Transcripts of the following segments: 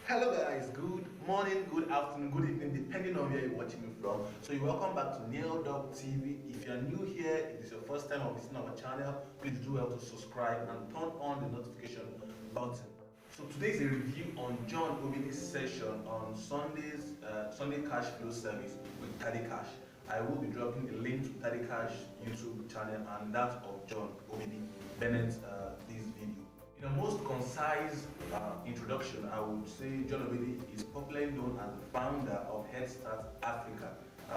Hello guys, good morning, good afternoon, good evening, depending on where you're watching me from. So you're welcome back to Neil Dog TV. If you're new here, it is your first time of visiting our channel, please do help to subscribe and turn on the notification button. So today is a review on John Obidi's session on Sunday Cashflow Service with Tade Cash. I will be dropping the link to Tade Cash YouTube channel and that of John Obidi Bennett this video. In a most concise introduction, I would say John Obidi is popularly known as the founder of Head Start Africa,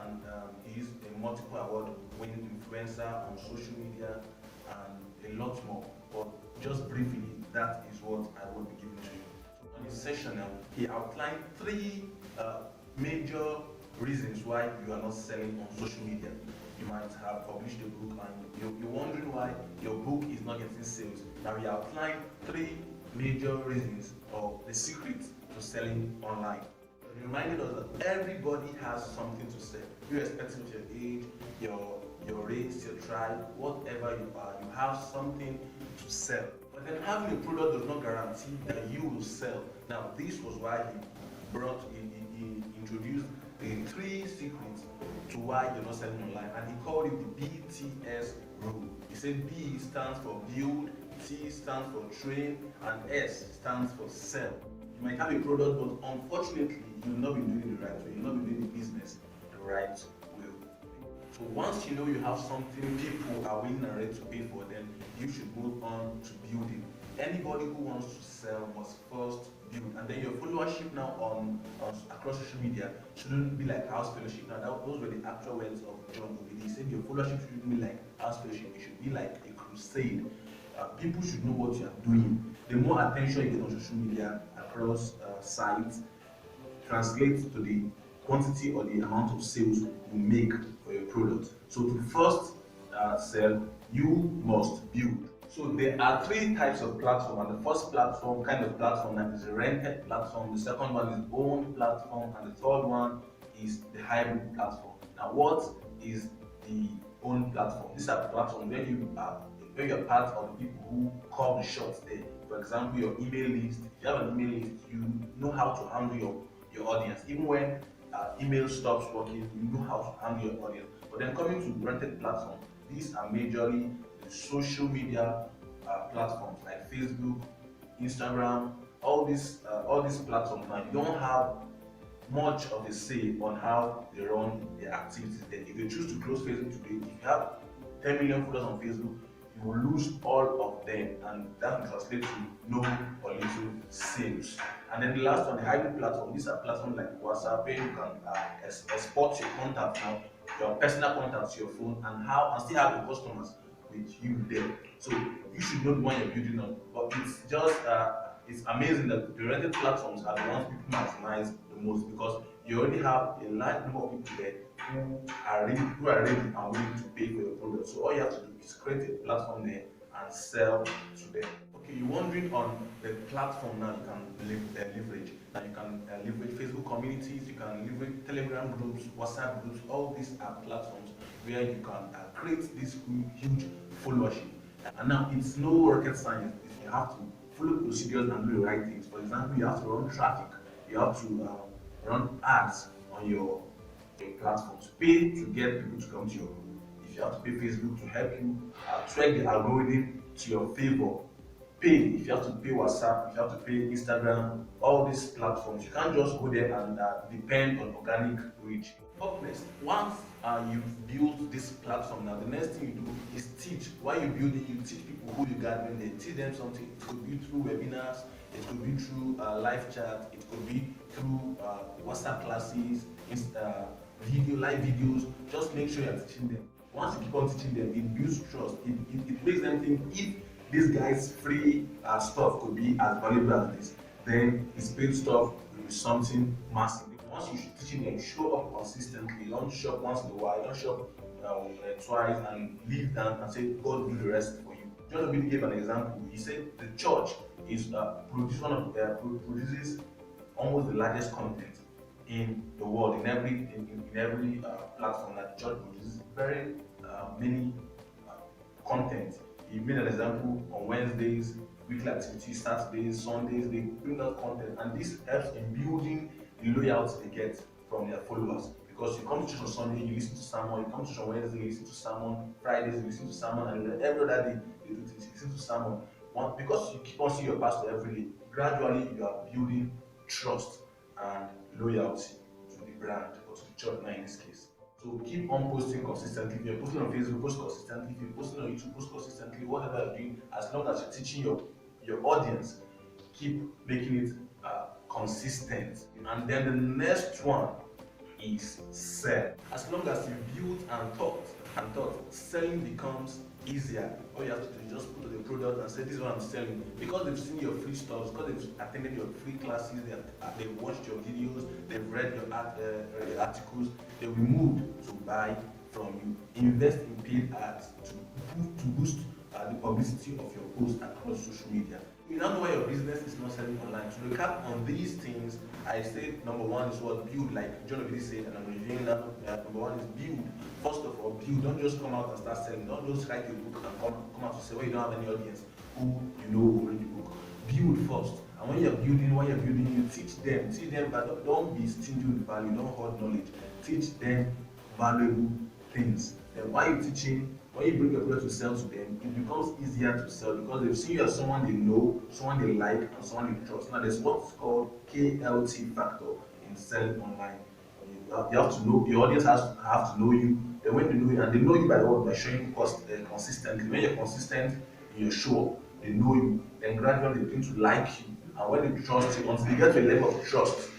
and he is a multiple award-winning influencer on social media and a lot more. But just briefly, that is what I will be giving to you. So on this session, he outlined three major reasons why you are not selling on social media. You might have published a book and you're wondering why your book is not getting sales. Now we outlined three major reasons or the secret to selling online. He reminded us that everybody has something to sell, irrespective of your age, your race, your tribe, whatever you are, you have something to sell. But then having a product does not guarantee that you will sell. Now this was why he introduced the three secrets to why you're not selling online, and he called it the BTS rule. He said B stands for build, T stands for train, and S stands for sell. You might have a product, but unfortunately, you will not be doing it the right way. You will not be doing the business the right way. So once you know you have something people are willing and ready to pay for, then you should move on to building. Anybody who wants to sell must first build, and then your followership now on across social media shouldn't be like house fellowship. Now those were the actual words of John Obidi. He said your followership shouldn't be like house fellowship. It should be like a crusade. People should know what you are doing. The more attention you get on social media across sites translates to the quantity or the amount of sales you make for your product. So to first sell, you must build. So there are three types of platform, and the first kind of platform that is a rented platform, the second one is owned platform, and the third one is the hybrid platform. Now what is the owned platform? These are platforms where you are part of the people who call the shots there. For example, your email list. If you have an email list, you know how to handle your audience. Even when email stops working, you know how to handle your audience. But then coming to rented platform, these are majorly the social media platforms like Facebook, Instagram, all these platforms. Now you don't have much of a say on how they run their activities there. If you choose to close Facebook today, if you have 10 million followers on Facebook, you will lose all of them, and that will translate to no or little sales. And then the last one, the hybrid platform. These are platforms like WhatsApp, where you can export your contacts now, your personal contacts to your phone, and still have your customers with you there. So you should know the one you're building on. But it's just it's amazing that the rented platforms are the ones people maximize the most, because you already have a large number of people there who are ready and willing to pay for your product. So all you have to do is create a platform there and sell to them. Okay, you're wondering on the platform now you can leverage. Now you can leverage Facebook communities, you can leverage Telegram groups, WhatsApp groups. All these are platforms where you can create this huge followership. And now it's no rocket science. You have to follow procedures and do the right things. For example, you have to run traffic, you have to run ads on your platforms, pay to get people to come to your group. If you have to pay Facebook to help you track the algorithm to your favor, pay. If you have to pay WhatsApp, if you have to pay Instagram, all these platforms, you can't just go there and depend on organic reach. Up next, once you've built this platform, now the next thing you do is teach. While you build it, you teach people who you gathering there. Teach them something. It could be through webinars, it could be through live chat, it could be through WhatsApp classes, live videos. Just make sure you're teaching them. Once you keep on teaching them, it builds trust. It makes them think, if this guy's free stuff could be as valuable as this, then his paid stuff will be something massive. Once you teaching them, show up consistently. Don't show up once in a while. Don't show up twice and leave them and say God do the rest for you. John Obidi gave an example. He said the church is produces almost the largest content in the world, in every platform that the church produces very many content. He made an example on Wednesdays. weekly activities, Saturdays, Sundays. They bring out content, and this helps in building the loyalty they get from their followers. Because you come to church on Sunday, you listen to sermon. You come to church on Wednesday, you listen to sermon. Fridays, you listen to sermon, and every other day they do this. You listen to sermon. Because you keep on seeing your pastor every day, gradually you are building trust and loyalty to the brand or to the church now in this case. So keep on posting consistently. If you're posting on Facebook, post consistently. If you're posting on YouTube, post consistently. Whatever you're doing, as long as you're teaching your audience, keep making it consistent. And then the next one is sell. As long as you build and thought, selling becomes easier. All you have to do is just put the product and say, this is what I'm selling. Because they've seen your free stuff, because they've attended your free classes, they've watched your videos, they've read your articles, they will move to buy from you. Invest in paid ads to boost the publicity of your post across social media. You now know why your business is not selling online. To recap on these things, I said number one is what build, like John Obidi said, and I'm reviewing that. Number one is build. First of all, build. Don't just come out and start selling. Don't just write a book and come out to say, well, you don't have any audience who you know will read the book. Build first. And when you're building, you teach them, but don't be stingy with value. Don't hoard knowledge. Teach them valuable things. Then while you're teaching, when you bring your product to sell to them, it becomes easier to sell because they've seen you as someone they know, someone they like, and someone they trust. Now, there's what's called KLT factor in selling online. You have to know, your audience have to know you. Then when they know you, and they know you by what? By showing consistently. When you're consistent in your show, they know you. Then gradually they begin to like you. And when they trust you, until they get to a level of trust,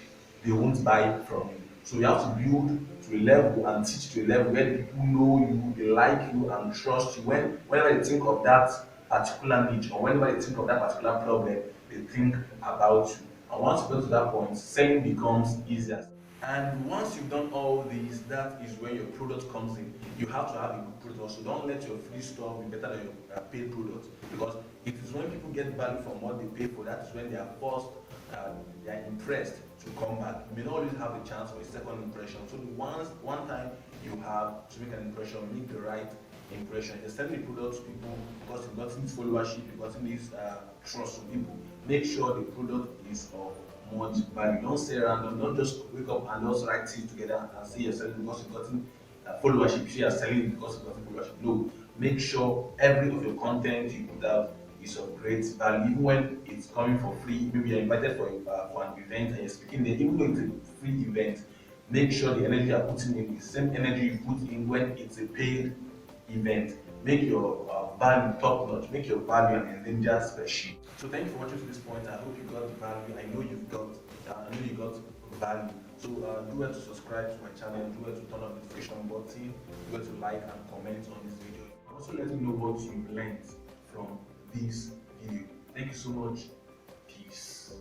they won't buy from you. So you have to build to a level and teach to a level where the people know you, they like you and trust you. Whenever they think of that particular niche or whenever they think of that particular problem, they think about you. And once you get to that point, selling becomes easier. And once you've done all these, that is where your product comes in. You have to have a good product. So don't let your free stuff be better than your paid product. Because it is when people get value from what they pay for, that is when they are forced, they are impressed to come back. You may not always have a chance for a second impression. So one time you have to make an impression, make the right impression. You're selling the product to people because you've gotten this followership, you've gotten this trust from people. Make sure the product is of much value. Don't say random, don't just wake up and just write things together and say you're selling because you've gotten followership. Say you're selling because you've gotten followership. No, make sure every of your content you put out is of great value, even when it's coming for free. Maybe you're invited for an event and you're speaking there, even though it's a free event, make sure the energy you're putting in is the same energy you put in when it's a paid event. Make your value top notch, make your value an endangered species. So thank you for watching to this point. I hope you got value. I know you got value. So do well to subscribe to my channel, do well to turn on the notification button, do well to like and comment on this video. Also let me know what you learned from this video. Thank you so much. Peace.